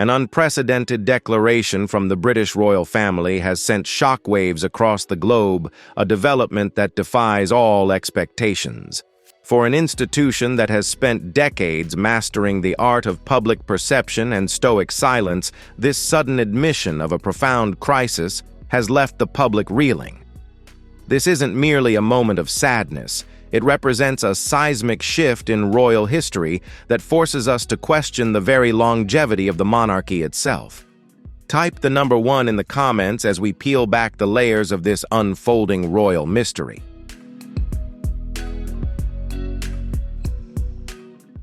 An unprecedented declaration from the British royal family has sent shockwaves across the globe, a development that defies all expectations. For an institution that has spent decades mastering the art of public perception and stoic silence, this sudden admission of a profound crisis has left the public reeling. This isn't merely a moment of sadness. It represents a seismic shift in royal history that forces us to question the very longevity of the monarchy itself. Type the number 1 in the comments as we peel back the layers of this unfolding royal mystery.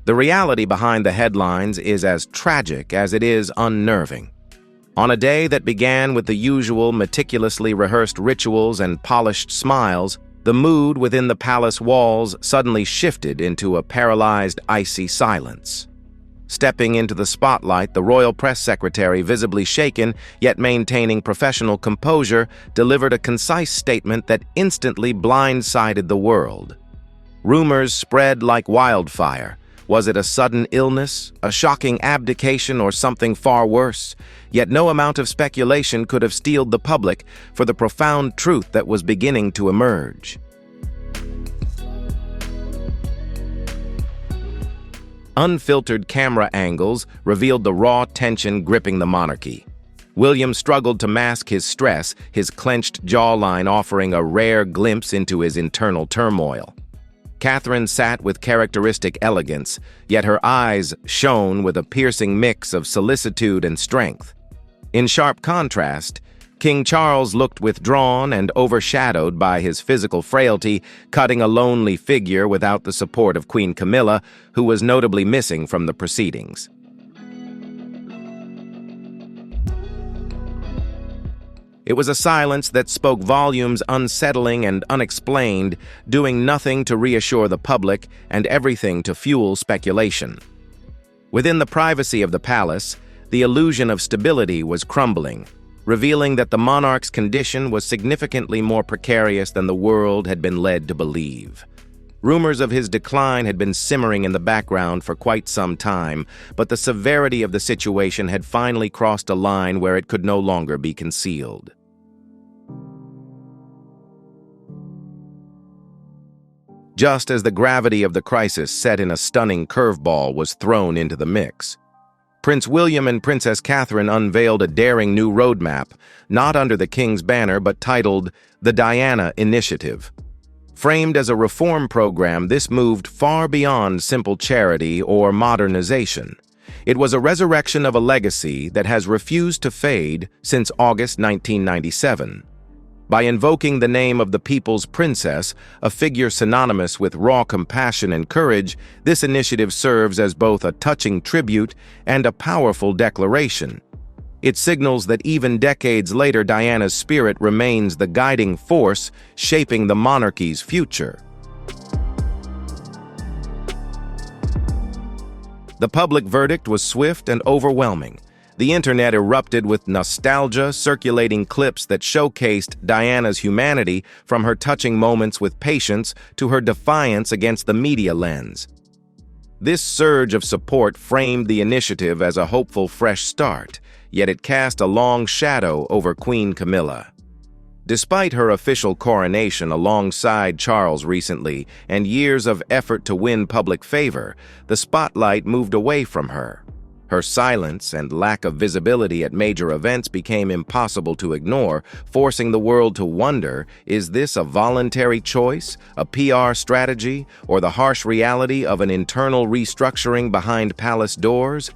The reality behind the headlines is as tragic as it is unnerving. On a day that began with the usual meticulously rehearsed rituals and polished smiles, the mood within the palace walls suddenly shifted into a paralyzed, icy silence. Stepping into the spotlight, the royal press secretary, visibly shaken yet maintaining professional composure, delivered a concise statement that instantly blindsided the world. Rumors spread like wildfire. Was it a sudden illness, a shocking abdication, or something far worse? Yet no amount of speculation could have steeled the public for the profound truth that was beginning to emerge. Unfiltered camera angles revealed the raw tension gripping the monarchy. William struggled to mask his stress, his clenched jawline offering a rare glimpse into his internal turmoil. Catherine sat with characteristic elegance, yet her eyes shone with a piercing mix of solicitude and strength. In sharp contrast, King Charles looked withdrawn and overshadowed by his physical frailty, cutting a lonely figure without the support of Queen Camilla, who was notably missing from the proceedings. It was a silence that spoke volumes, unsettling and unexplained, doing nothing to reassure the public and everything to fuel speculation. Within the privacy of the palace, the illusion of stability was crumbling, revealing that the monarch's condition was significantly more precarious than the world had been led to believe. Rumors of his decline had been simmering in the background for quite some time, but the severity of the situation had finally crossed a line where it could no longer be concealed. Just as the gravity of the crisis set in a stunning curveball was thrown into the mix, Prince William and Princess Catherine unveiled a daring new roadmap, not under the king's banner but titled the Diana Initiative. Framed as a reform program, this moved far beyond simple charity or modernization. It was a resurrection of a legacy that has refused to fade since August 1997. By invoking the name of the people's princess, a figure synonymous with raw compassion and courage, this initiative serves as both a touching tribute and a powerful declaration. It signals that even decades later, Diana's spirit remains the guiding force shaping the monarchy's future. The public verdict was swift and overwhelming. The internet erupted with nostalgia, circulating clips that showcased Diana's humanity, from her touching moments with patients to her defiance against the media lens. This surge of support framed the initiative as a hopeful fresh start, yet it cast a long shadow over Queen Camilla. Despite her official coronation alongside Charles recently and years of effort to win public favor, the spotlight moved away from her. Her silence and lack of visibility at major events became impossible to ignore, forcing the world to wonder, is this a voluntary choice, a PR strategy, or the harsh reality of an internal restructuring behind palace doors?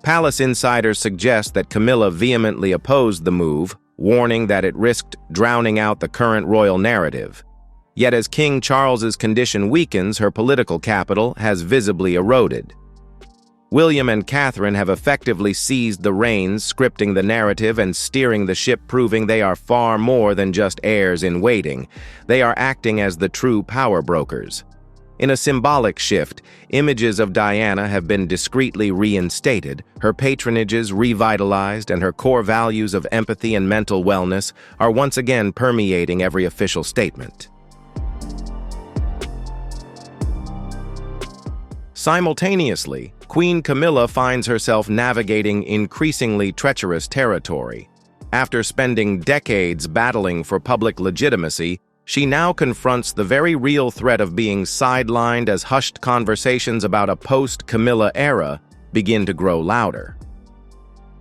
Palace insiders suggest that Camilla vehemently opposed the move, warning that it risked drowning out the current royal narrative. Yet as King Charles's condition weakens, her political capital has visibly eroded. William and Catherine have effectively seized the reins, scripting the narrative and steering the ship, proving they are far more than just heirs in waiting. They are acting as the true power brokers. In a symbolic shift, images of Diana have been discreetly reinstated, her patronages revitalized, and her core values of empathy and mental wellness are once again permeating every official statement. Simultaneously, Queen Camilla finds herself navigating increasingly treacherous territory. After spending decades battling for public legitimacy, she now confronts the very real threat of being sidelined as hushed conversations about a post-Camilla era begin to grow louder.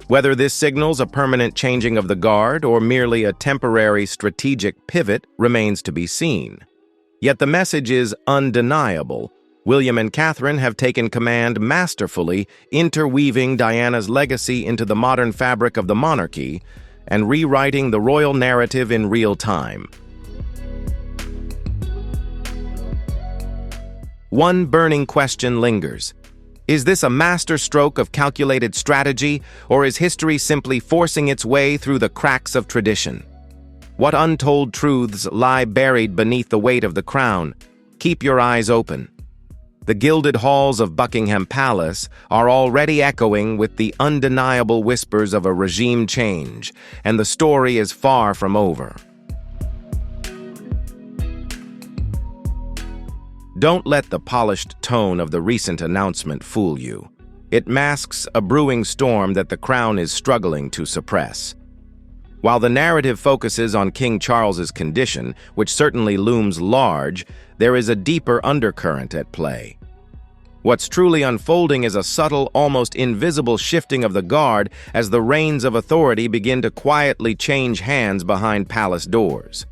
Whether this signals a permanent changing of the guard or merely a temporary strategic pivot remains to be seen. Yet the message is undeniable. William and Catherine have taken command masterfully, interweaving Diana's legacy into the modern fabric of the monarchy and rewriting the royal narrative in real time. One burning question lingers. Is this a masterstroke of calculated strategy, or is history simply forcing its way through the cracks of tradition? What untold truths lie buried beneath the weight of the crown? Keep your eyes open. The gilded halls of Buckingham Palace are already echoing with the undeniable whispers of a regime change, and the story is far from over. Don't let the polished tone of the recent announcement fool you. It masks a brewing storm that the crown is struggling to suppress. While the narrative focuses on King Charles's condition, which certainly looms large, there is a deeper undercurrent at play. What's truly unfolding is a subtle, almost invisible shifting of the guard as the reins of authority begin to quietly change hands behind palace doors.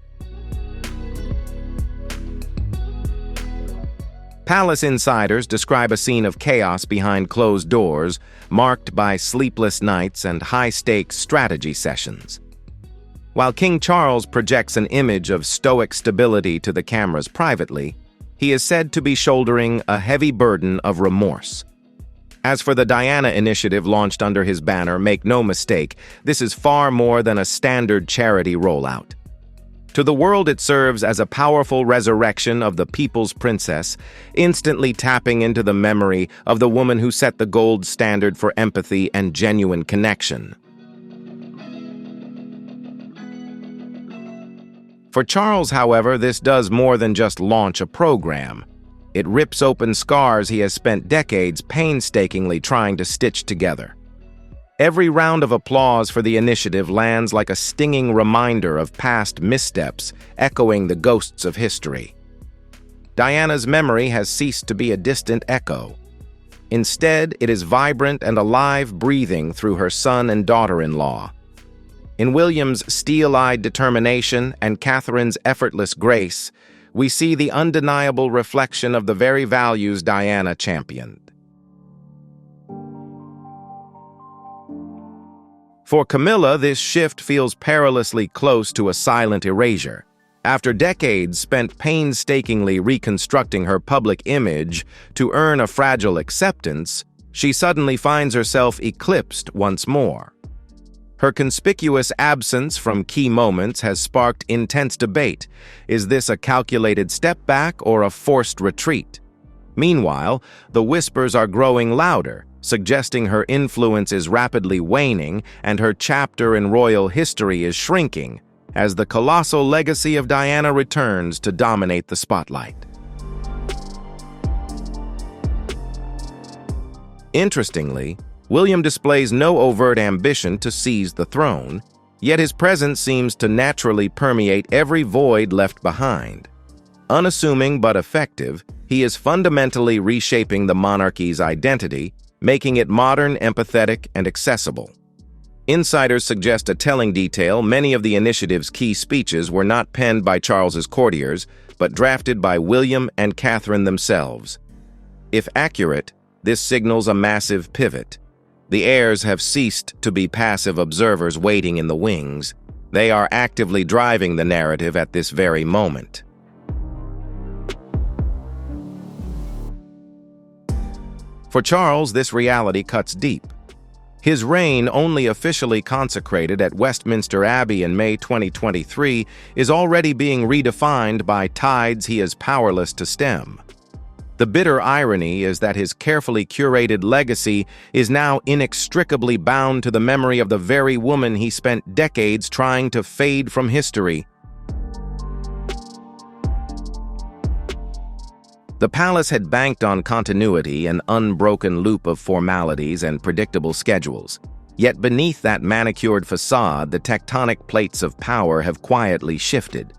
Palace insiders describe a scene of chaos behind closed doors, marked by sleepless nights and high-stakes strategy sessions. While King Charles projects an image of stoic stability to the cameras privately, he is said to be shouldering a heavy burden of remorse. As for the Diana initiative launched under his banner, make no mistake, this is far more than a standard charity rollout. To the world, it serves as a powerful resurrection of the people's princess, instantly tapping into the memory of the woman who set the gold standard for empathy and genuine connection. For Charles, however, this does more than just launch a program. It rips open scars he has spent decades painstakingly trying to stitch together. Every round of applause for the initiative lands like a stinging reminder of past missteps, echoing the ghosts of history. Diana's memory has ceased to be a distant echo. Instead, it is vibrant and alive, breathing through her son and daughter-in-law. In William's steel-eyed determination and Catherine's effortless grace, we see the undeniable reflection of the very values Diana championed. For Camilla, this shift feels perilously close to a silent erasure. After decades spent painstakingly reconstructing her public image to earn a fragile acceptance, she suddenly finds herself eclipsed once more. Her conspicuous absence from key moments has sparked intense debate. Is this a calculated step back or a forced retreat? Meanwhile, the whispers are growing louder, suggesting her influence is rapidly waning and her chapter in royal history is shrinking as the colossal legacy of Diana returns to dominate the spotlight. Interestingly, William displays no overt ambition to seize the throne, yet his presence seems to naturally permeate every void left behind. Unassuming but effective, he is fundamentally reshaping the monarchy's identity, making it modern, empathetic, and accessible. Insiders suggest a telling detail: many of the initiative's key speeches were not penned by Charles's courtiers, but drafted by William and Catherine themselves. If accurate, this signals a massive pivot. The heirs have ceased to be passive observers waiting in the wings. They are actively driving the narrative at this very moment. For Charles, this reality cuts deep. His reign, only officially consecrated at Westminster Abbey in May 2023, is already being redefined by tides he is powerless to stem. The bitter irony is that his carefully curated legacy is now inextricably bound to the memory of the very woman he spent decades trying to fade from history. The palace had banked on continuity, an unbroken loop of formalities and predictable schedules. Yet beneath that manicured facade, the tectonic plates of power have quietly shifted.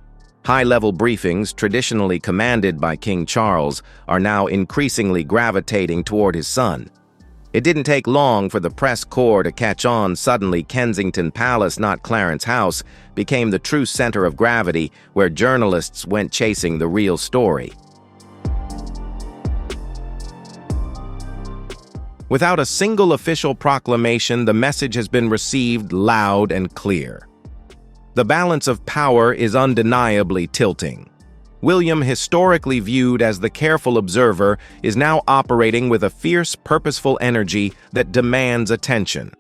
High-level briefings, traditionally commanded by King Charles, are now increasingly gravitating toward his son. It didn't take long for the press corps to catch on. Suddenly, Kensington Palace, not Clarence House, became the true center of gravity, where journalists went chasing the real story. Without a single official proclamation, the message has been received loud and clear. The balance of power is undeniably tilting. William, historically viewed as the careful observer, is now operating with a fierce, purposeful energy that demands attention.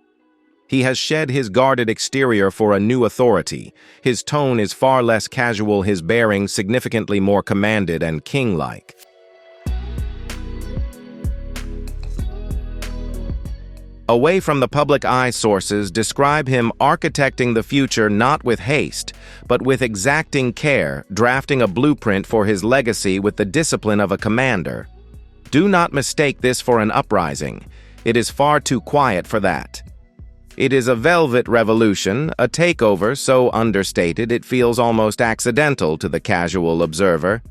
He has shed his guarded exterior for a new authority. His tone is far less casual, his bearing significantly more commanded and king-like. Away from the public eye, sources describe him architecting the future not with haste, but with exacting care, drafting a blueprint for his legacy with the discipline of a commander. Do not mistake this for an uprising. It is far too quiet for that. It is a velvet revolution, a takeover so understated it feels almost accidental to the casual observer.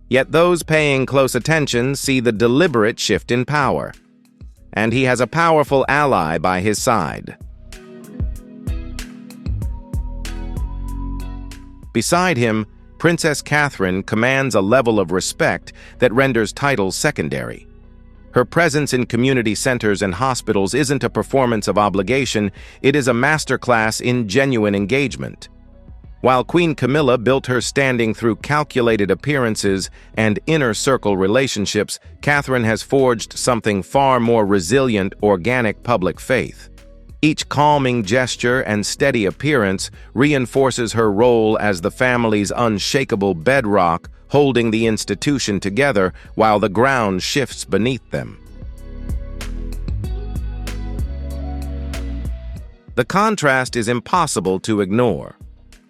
Yet those paying close attention see the deliberate shift in power. And he has a powerful ally by his side. Beside him, Princess Catherine commands a level of respect that renders titles secondary. Her presence in community centers and hospitals isn't a performance of obligation, it is a masterclass in genuine engagement. While Queen Camilla built her standing through calculated appearances and inner-circle relationships, Catherine has forged something far more resilient, organic public faith. Each calming gesture and steady appearance reinforces her role as the family's unshakable bedrock, holding the institution together while the ground shifts beneath them. The contrast is impossible to ignore.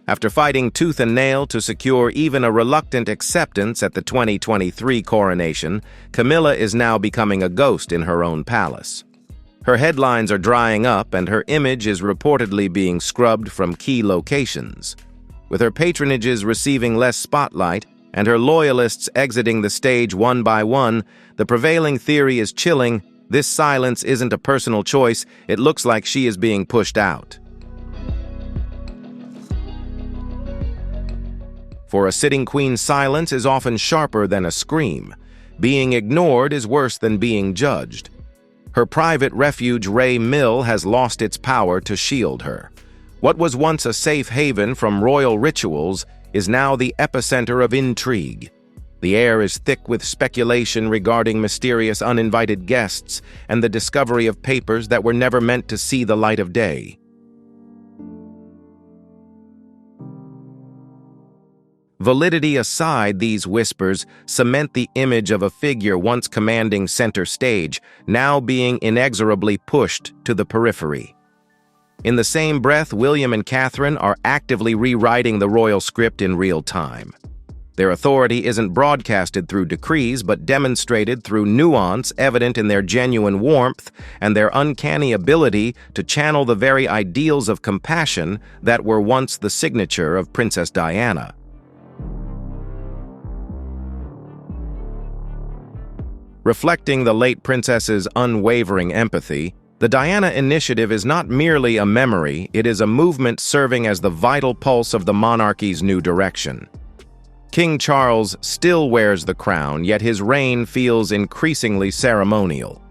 After fighting tooth and nail to secure even a reluctant acceptance at the 2023 coronation, Camilla is now becoming a ghost in her own palace. Her headlines are drying up and her image is reportedly being scrubbed from key locations. With her patronages receiving less spotlight and her loyalists exiting the stage one by one, the prevailing theory is chilling. This silence isn't a personal choice, it looks like she is being pushed out. For a sitting queen, silence is often sharper than a scream. Being ignored is worse than being judged. Her private refuge, Ray Mill, has lost its power to shield her. What was once a safe haven from royal rituals is now the epicenter of intrigue. The air is thick with speculation regarding mysterious uninvited guests and the discovery of papers that were never meant to see the light of day. Validity aside, these whispers cement the image of a figure once commanding center stage, now being inexorably pushed to the periphery. In the same breath, William and Catherine are actively rewriting the royal script in real time. Their authority isn't broadcasted through decrees, but demonstrated through nuance evident in their genuine warmth and their uncanny ability to channel the very ideals of compassion that were once the signature of Princess Diana. Reflecting the late princess's unwavering empathy, the Diana Initiative is not merely a memory, it is a movement serving as the vital pulse of the monarchy's new direction. King Charles still wears the crown, yet his reign feels increasingly ceremonial.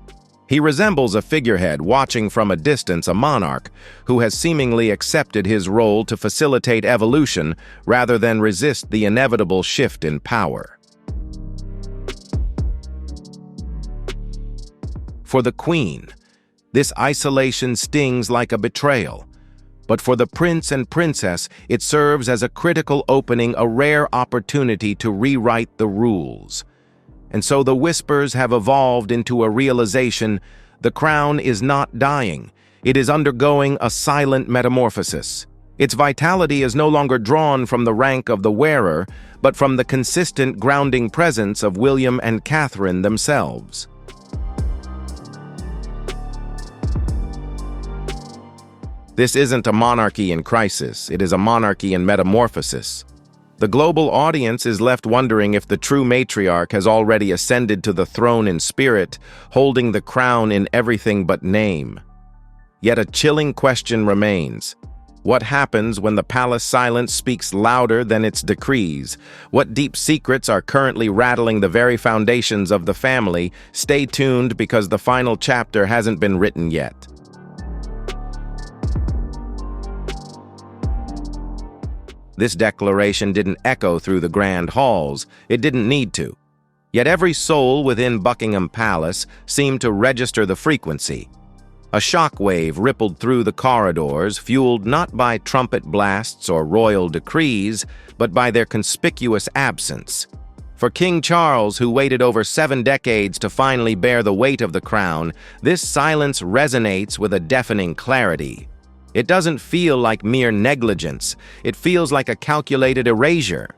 He resembles a figurehead watching from a distance, a monarch who has seemingly accepted his role to facilitate evolution rather than resist the inevitable shift in power. For the Queen, this isolation stings like a betrayal. But for the Prince and Princess, it serves as a critical opening, a rare opportunity to rewrite the rules. And so the whispers have evolved into a realization: the crown is not dying, it is undergoing a silent metamorphosis. Its vitality is no longer drawn from the rank of the wearer, but from the consistent grounding presence of William and Catherine themselves. This isn't a monarchy in crisis, it is a monarchy in metamorphosis. The global audience is left wondering if the true matriarch has already ascended to the throne in spirit, holding the crown in everything but name. Yet a chilling question remains. What happens when the palace silence speaks louder than its decrees? What deep secrets are currently rattling the very foundations of the family? Stay tuned because the final chapter hasn't been written yet. This declaration didn't echo through the grand halls. It didn't need to. Yet every soul within Buckingham Palace seemed to register the frequency. A shockwave rippled through the corridors, fueled not by trumpet blasts or royal decrees, but by their conspicuous absence. For King Charles, who waited over 7 decades to finally bear the weight of the crown, this silence resonates with a deafening clarity. It doesn't feel like mere negligence. It feels like a calculated erasure.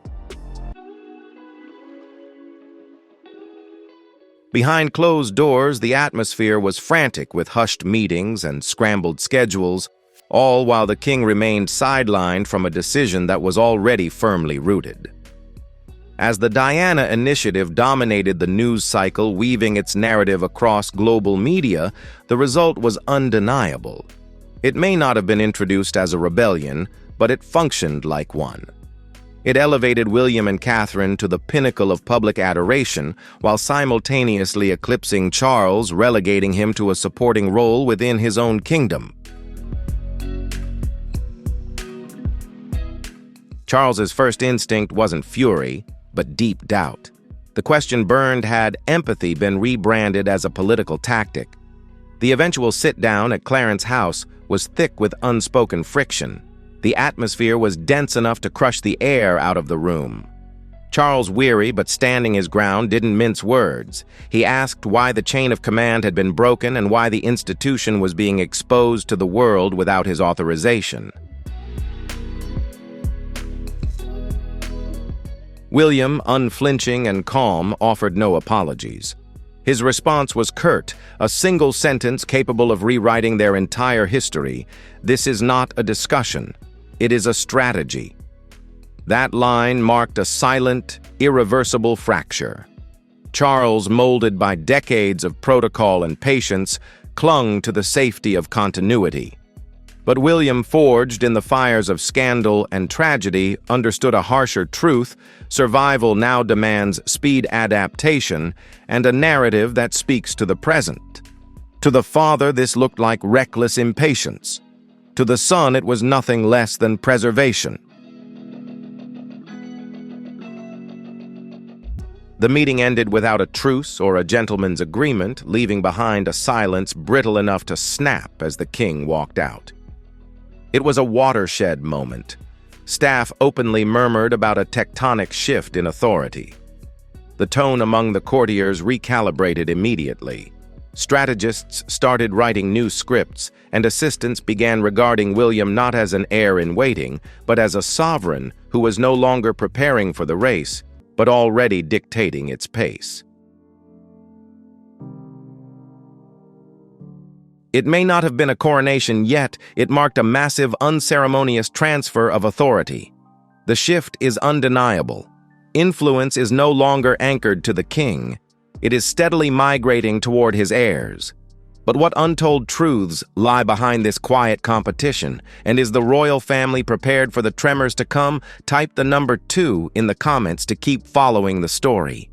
Behind closed doors, the atmosphere was frantic with hushed meetings and scrambled schedules, all while the king remained sidelined from a decision that was already firmly rooted. As the Diana Initiative dominated the news cycle, weaving its narrative across global media, the result was undeniable. It may not have been introduced as a rebellion, but it functioned like one. It elevated William and Catherine to the pinnacle of public adoration, while simultaneously eclipsing Charles, relegating him to a supporting role within his own kingdom. Charles's first instinct wasn't fury, but deep doubt. The question burned had empathy been rebranded as a political tactic. The eventual sit-down at Clarence House was thick with unspoken friction. The atmosphere was dense enough to crush the air out of the room. Charles, weary but standing his ground, didn't mince words. He asked why the chain of command had been broken and why the institution was being exposed to the world without his authorization. William, unflinching and calm, offered no apologies. His response was curt, a single sentence capable of rewriting their entire history. "This is not a discussion. It is a strategy." That line marked a silent, irreversible fracture. Charles, molded by decades of protocol and patience, clung to the safety of continuity. But William, forged in the fires of scandal and tragedy, understood a harsher truth. Survival now demands speed adaptation and a narrative that speaks to the present. To the father, this looked like reckless impatience. To the son, it was nothing less than preservation. The meeting ended without a truce or a gentleman's agreement, leaving behind a silence brittle enough to snap as the king walked out. It was a watershed moment. Staff openly murmured about a tectonic shift in authority. The tone among the courtiers recalibrated immediately. Strategists started writing new scripts, and assistants began regarding William not as an heir-in-waiting, but as a sovereign who was no longer preparing for the race, but already dictating its pace. It may not have been a coronation yet, it marked a massive, unceremonious transfer of authority. The shift is undeniable. Influence is no longer anchored to the king. It is steadily migrating toward his heirs. But what untold truths lie behind this quiet competition? And is the royal family prepared for the tremors to come? Type the number 2 in the comments to keep following the story.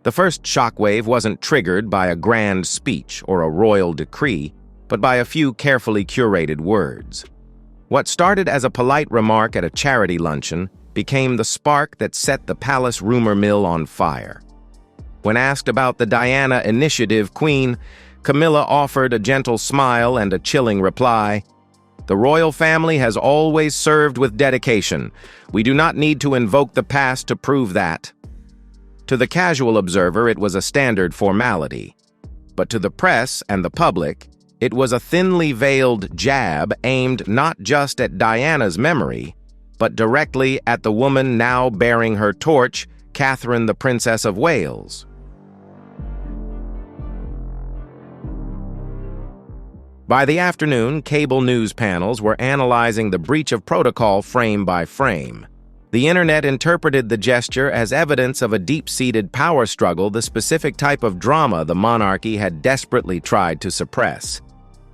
The first shockwave wasn't triggered by a grand speech or a royal decree, but by a few carefully curated words. What started as a polite remark at a charity luncheon became the spark that set the palace rumor mill on fire. When asked about the Diana Initiative, Queen Camilla offered a gentle smile and a chilling reply. "The royal family has always served with dedication. We do not need to invoke the past to prove that." To the casual observer, it was a standard formality. But to the press and the public, It was a thinly veiled jab aimed not just at Diana's memory, but directly at the woman now bearing her torch, Catherine, the Princess of Wales. By the afternoon, cable news panels were analyzing the breach of protocol frame by frame. The internet interpreted the gesture as evidence of a deep-seated power struggle, the specific type of drama the monarchy had desperately tried to suppress.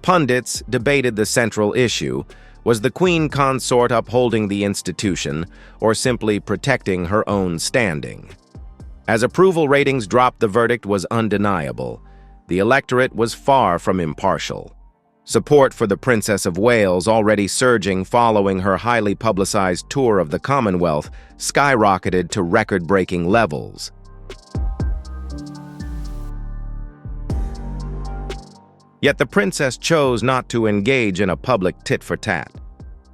Pundits debated the central issue: was the Queen Consort upholding the institution, or simply protecting her own standing? As approval ratings dropped, the verdict was undeniable. The electorate was far from impartial. Support for the Princess of Wales, already surging following her highly publicized tour of the Commonwealth, skyrocketed to record-breaking levels. Yet the princess chose not to engage in a public tit-for-tat.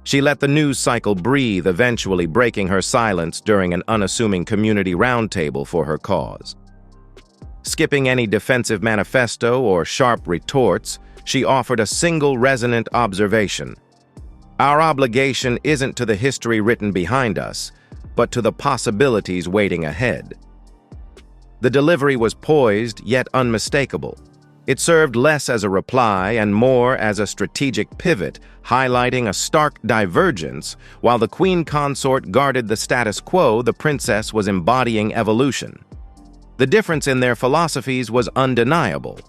She let the news cycle breathe, eventually breaking her silence during an unassuming community roundtable for her cause. Skipping any defensive manifesto or sharp retorts, she offered a single resonant observation. Our obligation isn't to the history written behind us, but to the possibilities waiting ahead. The delivery was poised, yet unmistakable. It served less as a reply and more as a strategic pivot, highlighting a stark divergence. While the Queen Consort guarded the status quo, the princess was embodying evolution. The difference in their philosophies was undeniable.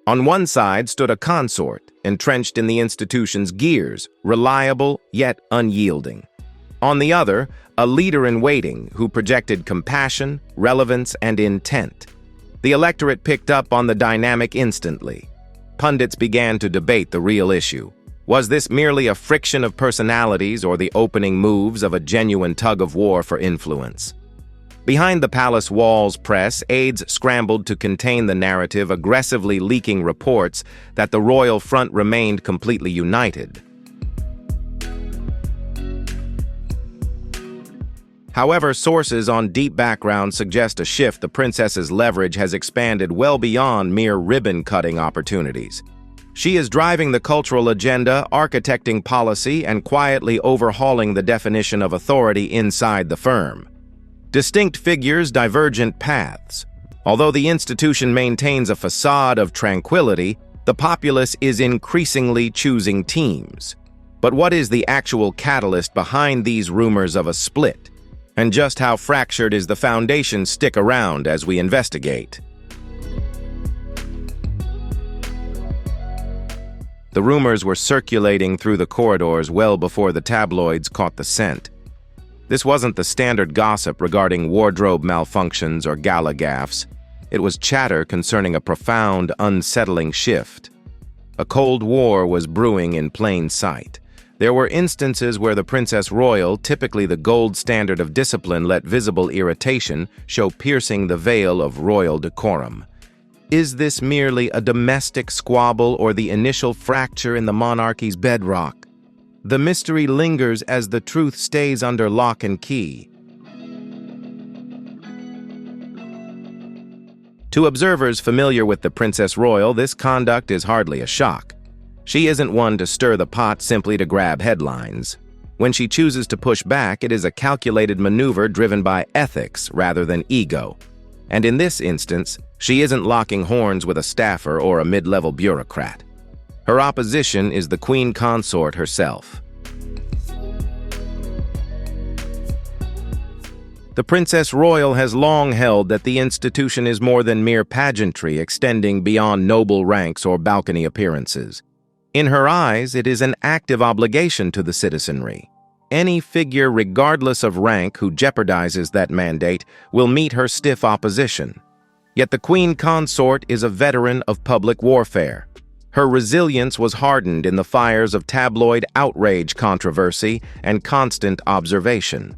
On one side stood a consort, entrenched in the institution's gears, reliable yet unyielding. On the other, a leader-in-waiting who projected compassion, relevance, and intent. The electorate picked up on the dynamic instantly. Pundits began to debate the real issue. Was this merely a friction of personalities or the opening moves of a genuine tug-of-war for influence? Behind the palace walls press, aides scrambled to contain the narrative, aggressively leaking reports that the royal front remained completely united. However, sources on deep background suggest a shift. The princess's leverage has expanded well beyond mere ribbon-cutting opportunities. She is driving the cultural agenda, architecting policy, and quietly overhauling the definition of authority inside the firm. Distinct figures, divergent paths. Although the institution maintains a facade of tranquility, the populace is increasingly choosing teams. But what is the actual catalyst behind these rumors of a split? And just how fractured is the foundation? Stick around as we investigate. The rumors were circulating through the corridors well before the tabloids caught the scent. This wasn't the standard gossip regarding wardrobe malfunctions or gala gaffes. It was chatter concerning a profound, unsettling shift. A Cold War was brewing in plain sight. There were instances where the Princess Royal, typically the gold standard of discipline, let visible irritation show piercing the veil of royal decorum. Is this merely a domestic squabble or the initial fracture in the monarchy's bedrock? The mystery lingers as the truth stays under lock and key. To observers familiar with the Princess Royal, this conduct is hardly a shock. She isn't one to stir the pot simply to grab headlines. When she chooses to push back, it is a calculated maneuver driven by ethics rather than ego. And in this instance, she isn't locking horns with a staffer or a mid-level bureaucrat. Her opposition is the Queen Consort herself. The Princess Royal has long held that the institution is more than mere pageantry, extending beyond noble ranks or balcony appearances. In her eyes, it is an active obligation to the citizenry. Any figure, regardless of rank, who jeopardizes that mandate will meet her stiff opposition. Yet the Queen Consort is a veteran of public warfare. Her resilience was hardened in the fires of tabloid outrage, controversy, and constant observation.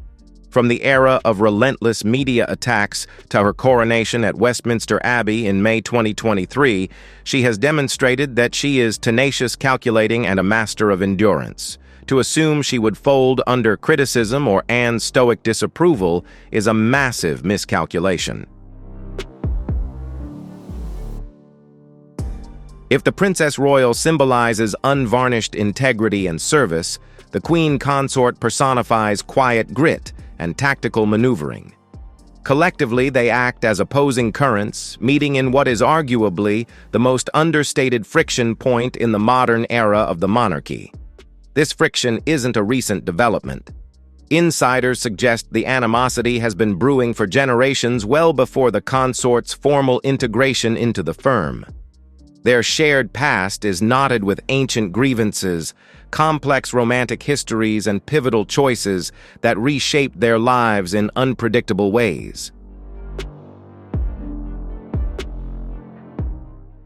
From the era of relentless media attacks to her coronation at Westminster Abbey in May 2023, she has demonstrated that she is tenacious, calculating, and a master of endurance. To assume she would fold under criticism or Anne's stoic disapproval is a massive miscalculation. If the Princess Royal symbolizes unvarnished integrity and service, the Queen Consort personifies quiet grit and tactical maneuvering. Collectively, they act as opposing currents, meeting in what is arguably the most understated friction point in the modern era of the monarchy. This friction isn't a recent development. Insiders suggest the animosity has been brewing for generations well before the consort's formal integration into the firm. Their shared past is knotted with ancient grievances, complex romantic histories, and pivotal choices that reshaped their lives in unpredictable ways.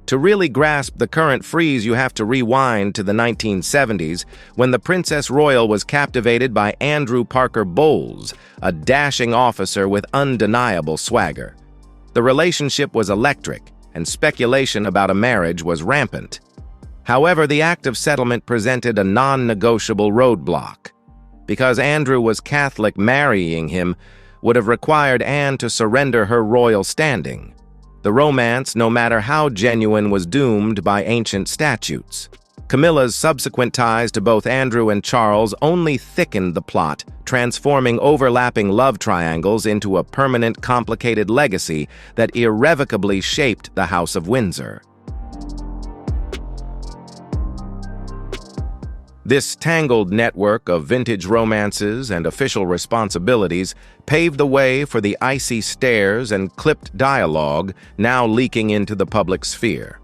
To really grasp the current freeze, you have to rewind to the 1970s, when the Princess Royal was captivated by Andrew Parker Bowles, a dashing officer with undeniable swagger. The relationship was electric, and speculation about a marriage was rampant. However, the act of settlement presented a non-negotiable roadblock. Because Andrew was Catholic, marrying him would have required Anne to surrender her royal standing. The romance, no matter how genuine, was doomed by ancient statutes. Camilla's subsequent ties to both Andrew and Charles only thickened the plot, transforming overlapping love triangles into a permanent, complicated legacy that irrevocably shaped the House of Windsor. This tangled network of vintage romances and official responsibilities paved the way for the icy stares and clipped dialogue now leaking into the public sphere.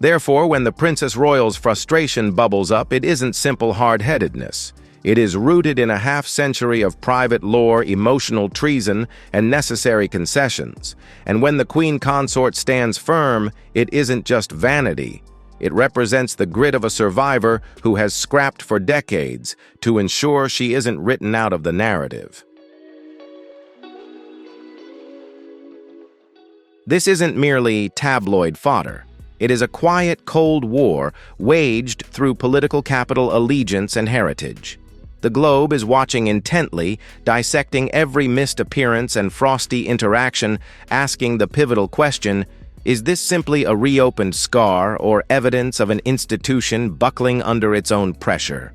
Therefore, when the Princess Royal's frustration bubbles up, it isn't simple hard-headedness. It is rooted in a half-century of private lore, emotional treason, and necessary concessions. And when the Queen Consort stands firm, it isn't just vanity. It represents the grit of a survivor who has scrapped for decades to ensure she isn't written out of the narrative. This isn't merely tabloid fodder. It is a quiet Cold War waged through political capital, allegiance, and heritage. The globe is watching intently, dissecting every missed appearance and frosty interaction, asking the pivotal question, is this simply a reopened scar or evidence of an institution buckling under its own pressure?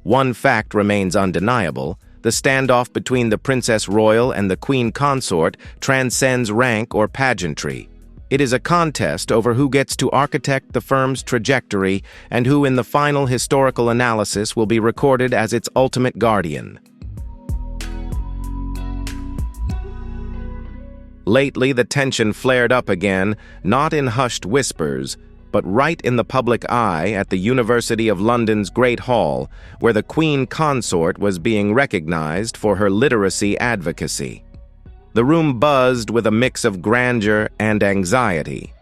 One fact remains undeniable. The standoff between the Princess Royal and the Queen Consort transcends rank or pageantry. It is a contest over who gets to architect the firm's trajectory and who in the final historical analysis will be recorded as its ultimate guardian. Lately, the tension flared up again, not in hushed whispers, but right in the public eye at the University of London's Great Hall, where the Queen Consort was being recognized for her literacy advocacy. The room buzzed with a mix of grandeur and anxiety.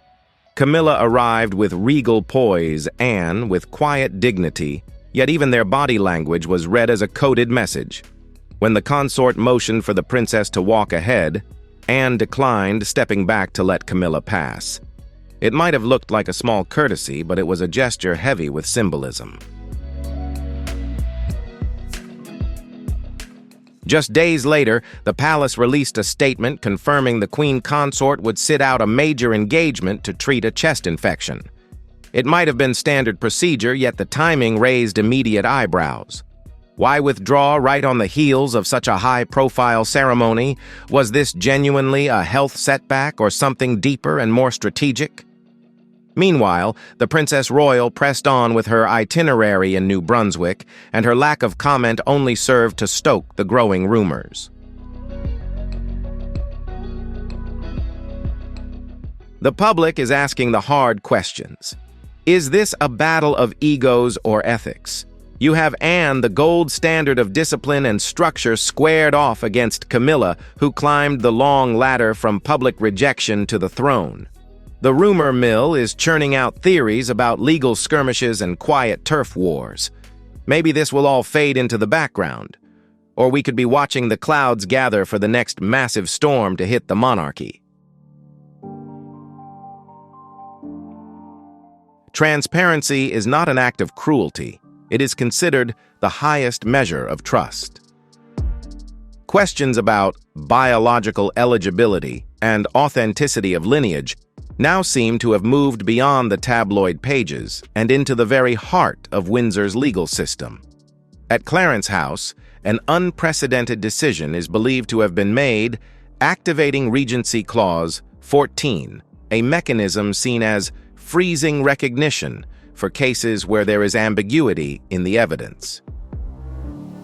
Camilla arrived with regal poise, Anne with quiet dignity, yet even their body language was read as a coded message. When the consort motioned for the princess to walk ahead, Anne declined, stepping back to let Camilla pass. It might have looked like a small courtesy, but it was a gesture heavy with symbolism. Just days later, the palace released a statement confirming the Queen Consort would sit out a major engagement to treat a chest infection. It might have been standard procedure, yet the timing raised immediate eyebrows. Why withdraw right on the heels of such a high-profile ceremony? Was this genuinely a health setback or something deeper and more strategic? Meanwhile, the Princess Royal pressed on with her itinerary in New Brunswick, and her lack of comment only served to stoke the growing rumors. The public is asking the hard questions. Is this a battle of egos or ethics? You have Anne, the gold standard of discipline and structure, squared off against Camilla, who climbed the long ladder from public rejection to the throne. The rumor mill is churning out theories about legal skirmishes and quiet turf wars. Maybe this will all fade into the background, or we could be watching the clouds gather for the next massive storm to hit the monarchy. Transparency is not an act of cruelty. It is considered the highest measure of trust. Questions about biological eligibility and authenticity of lineage now seem to have moved beyond the tabloid pages and into the very heart of Windsor's legal system. At Clarence House, an unprecedented decision is believed to have been made, activating Regency Clause 14, a mechanism seen as freezing recognition for cases where there is ambiguity in the evidence.